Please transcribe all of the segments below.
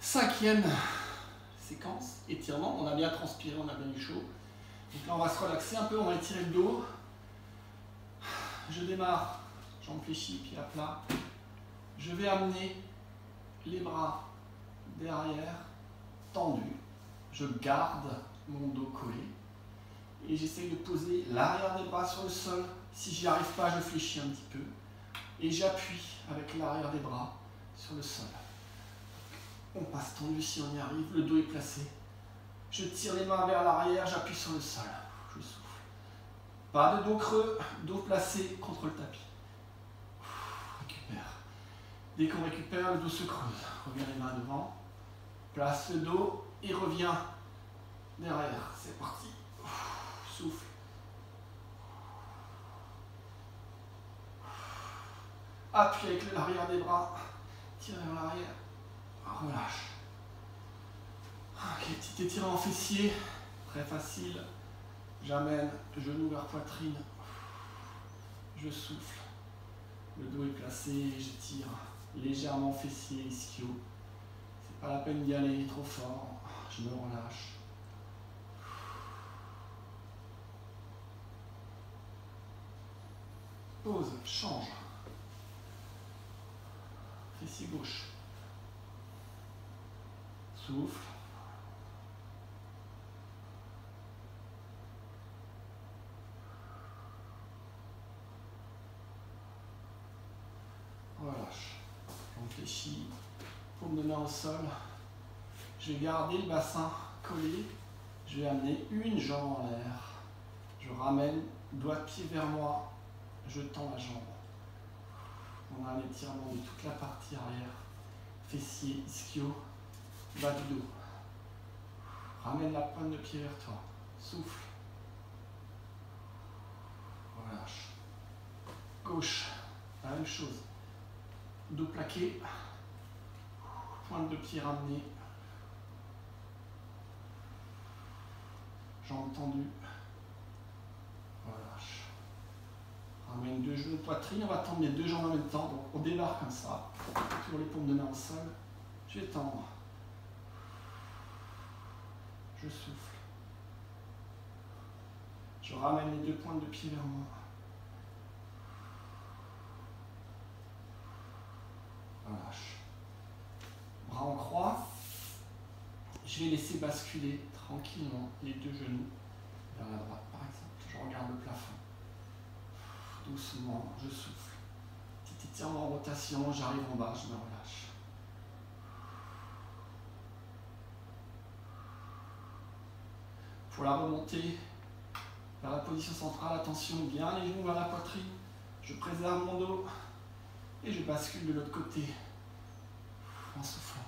5e séquence, étirement. On a bien transpiré, on a bien eu chaud. Donc là, on va se relaxer un peu, on va étirer le dos. Je démarre, jambes fléchies, pieds à plat. Je vais amener les bras derrière, tendus. Je garde mon dos collé. Et j'essaye de poser l'arrière des bras sur le sol. Si j'y arrive pas, je fléchis un petit peu. Et j'appuie avec l'arrière des bras sur le sol. On passe tendu si on y arrive, le dos est placé. Je tire les mains vers l'arrière, j'appuie sur le sol. Je souffle. Pas de dos creux, dos placé contre le tapis. Récupère. Dès qu'on récupère, le dos se creuse. Reviens les mains devant. Place le dos et reviens derrière. C'est parti. Souffle. Appuie avec l'arrière des bras. Tire vers l'arrière. Relâche. Ok, petit étirement fessier. Très facile. J'amène genou vers poitrine. Je souffle. Le dos est placé. J'étire légèrement fessier, ischio. C'est pas la peine d'y aller trop fort. Je me relâche. Pause, change. Fessier gauche. Souffle. Relâche. On fléchit. Paume de main au sol. Je vais garder le bassin collé. Je vais amener une jambe en l'air. Je ramène doigt de pied vers moi. Je tends la jambe. On a un étirement de toute la partie arrière. Fessier, ischio, bas du dos. Ramène la pointe de pied vers toi. Souffle. Relâche. Gauche, la même chose. Dos plaqué. Pointe de pied ramenée. Jambes tendues. Relâche. Ramène deux genoux, poitrine. On va tendre les deux jambes en même temps. Donc on démarre comme ça. Toujours les paumes de main au sol. Je vais tendre. Je souffle. Je ramène les deux pointes de pied vers moi. Relâche. Bras en croix. Je vais laisser basculer tranquillement les deux genoux vers la droite, par exemple. Je regarde le plafond. Doucement, je souffle. Petit étirement en rotation, j'arrive en bas, je me relâche. Pour la remontée vers la position centrale, attention, bien les genoux vers la poitrine. Je préserve mon dos et je bascule de l'autre côté en soufflant.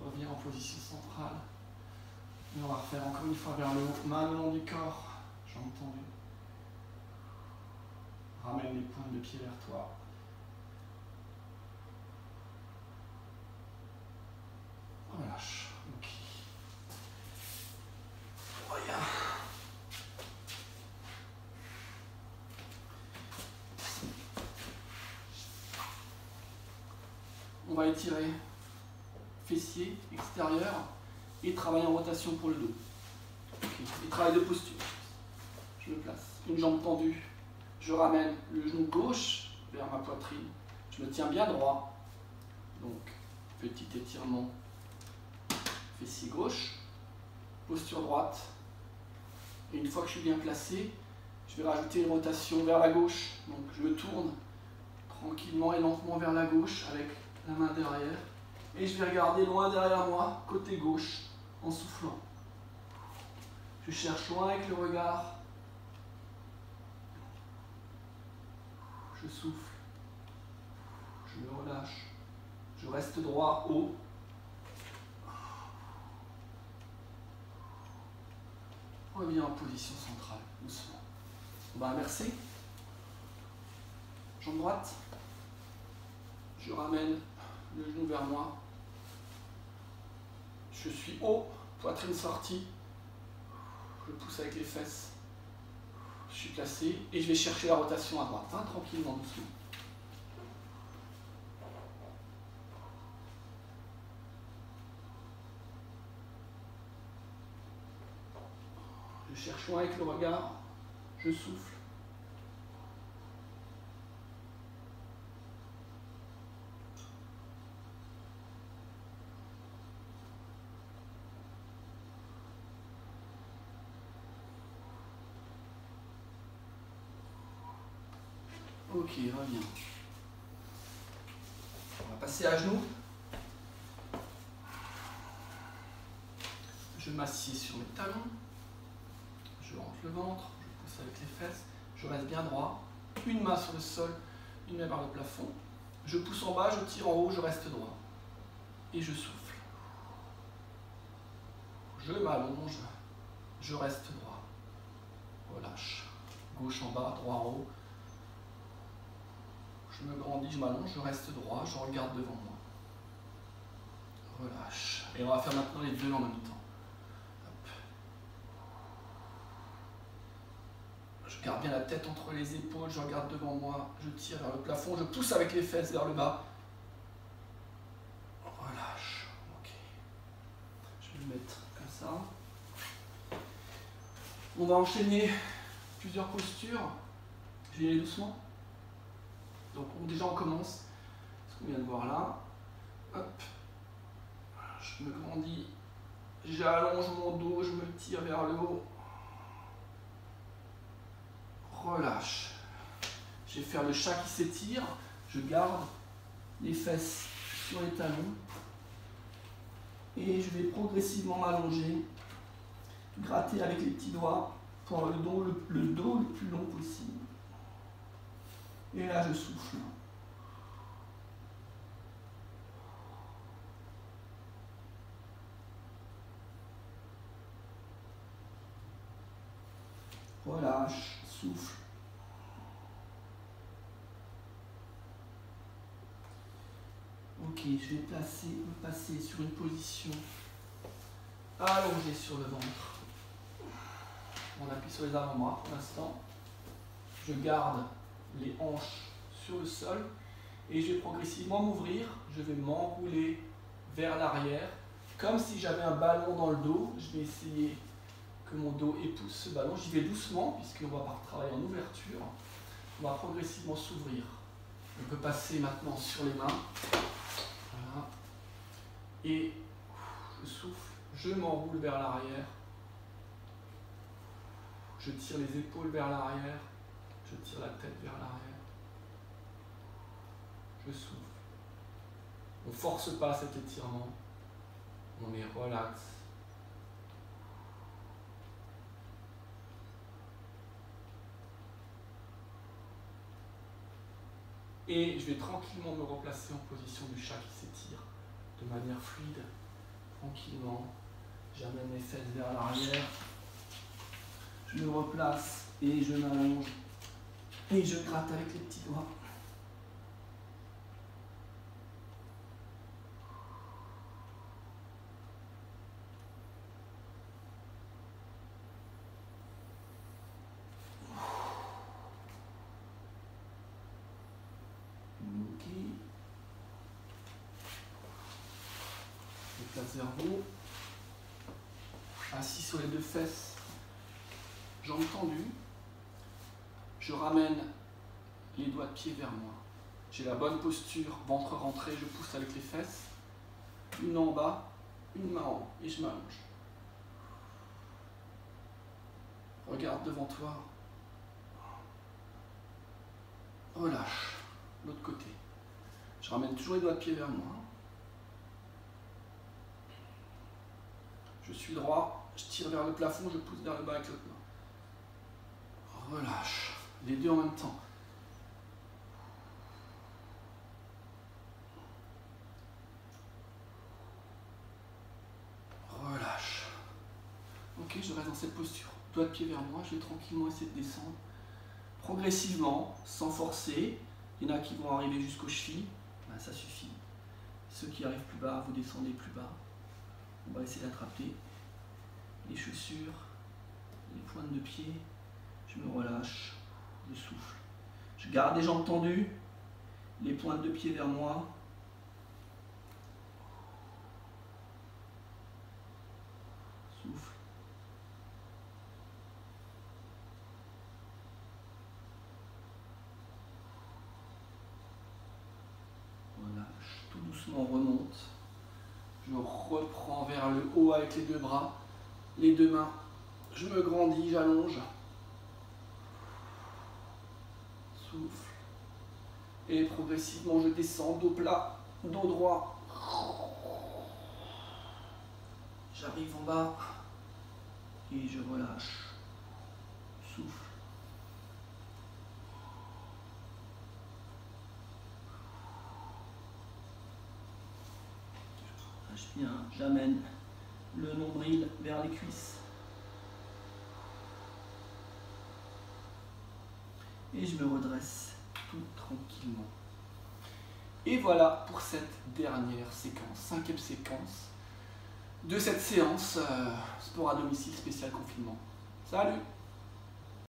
Reviens en position centrale. Et on va refaire encore une fois vers le haut, main le long du corps, jambes tendues. Ramène les pointes de pied vers toi. Relâche. Ok. Reviens. On va étirer fessier extérieur et travailler en rotation pour le dos. Okay. Et travail de posture. Je me place. Une jambe tendue. Je ramène le genou gauche vers ma poitrine. Je me tiens bien droit. Donc, petit étirement. Fessier gauche. Posture droite. Et une fois que je suis bien placé, je vais rajouter une rotation vers la gauche. Donc, je me tourne tranquillement et lentement vers la gauche avec la main derrière. Et je vais regarder loin derrière moi, côté gauche, en soufflant. Je cherche loin avec le regard. Je souffle. Je me relâche. Je reste droit, haut. Reviens en position centrale, doucement. On va inverser. Jambe droite. Je ramène le genou vers moi. Je suis haut, poitrine sortie. Je pousse avec les fesses. Je suis placé et je vais chercher la rotation à droite, hein, tranquillement, doucement. Je cherche loin avec le regard, je souffle. Ok, reviens. On va passer à genoux. Je m'assieds sur mes talons. Je rentre le ventre, je pousse avec les fesses. Je reste bien droit. Une main sur le sol, une main vers le plafond. Je pousse en bas, je tire en haut, je reste droit. Et je souffle. Je m'allonge, je reste droit. Relâche. Gauche en bas, droit en haut. Je me grandis, je m'allonge, je reste droit, je regarde devant moi. Relâche. Et on va faire maintenant les deux en même temps. Hop. Je garde bien la tête entre les épaules, je regarde devant moi, je tire vers le plafond, je pousse avec les fesses vers le bas. Relâche. Ok. Je vais me mettre comme ça. On va enchaîner plusieurs postures. Je vais y aller doucement. Donc déjà on commence, ce qu'on vient de voir là. Hop. Je me grandis, j'allonge mon dos, je me tire vers le haut. Relâche. Je vais faire le chat qui s'étire. Je garde les fesses sur les talons. Et je vais progressivement m'allonger, gratter avec les petits doigts pour avoir le dos le plus long possible. Et là, je souffle. Relâche, souffle. Ok, je vais passer sur une position allongée sur le ventre. On appuie sur les avant-bras pour l'instant. Je garde les hanches sur le sol et je vais progressivement m'ouvrir. Je vais m'enrouler vers l'arrière comme si j'avais un ballon dans le dos. Je vais essayer que mon dos épouse ce ballon. J'y vais doucement puisqu'on va travailler en ouverture. On va progressivement s'ouvrir. On peut passer maintenant sur les mains. Voilà. Et je souffle, je m'enroule vers l'arrière. Je tire les épaules vers l'arrière. Je tire la tête vers l'arrière. Je souffle. On ne force pas cet étirement. On est relax. Et je vais tranquillement me replacer en position du chat qui s'étire de manière fluide, tranquillement. J'amène mes fesses vers l'arrière. Je me replace et je m'allonge. Et je gratte avec les petits doigts. Ok. Je place vers vous. Assis sur les deux fesses. Jambes tendues. Je ramène les doigts de pied vers moi. J'ai la bonne posture, ventre rentré, je pousse avec les fesses. Une en bas, une main en haut, et je m'allonge. Regarde devant toi. Relâche. L'autre côté. Je ramène toujours les doigts de pied vers moi. Je suis droit, je tire vers le plafond, je pousse vers le bas avec l'autre main. Relâche. Les deux en même temps. Relâche. Ok, je reste dans cette posture. Doigt de pied vers moi, je vais tranquillement essayer de descendre. Progressivement, sans forcer. Il y en a qui vont arriver jusqu'aux chevilles. Ben, ça suffit. Ceux qui arrivent plus bas, vous descendez plus bas. On va essayer d'attraper les chaussures, les pointes de pied, je me relâche, je souffle. Je garde les jambes tendues, les pointes de pied vers moi. Souffle. Relâche, tout doucement remonte. Je reprends vers le haut avec les deux bras, les deux mains. Je me grandis, j'allonge. Souffle. Et progressivement, je descends, dos plat, dos droit. J'arrive en bas et je relâche. Souffle. Je relâche bien, j'amène le nombril vers les cuisses. Et je me redresse tout tranquillement. Et voilà pour cette dernière séquence, 5e séquence de cette séance sport à domicile spécial confinement. Salut!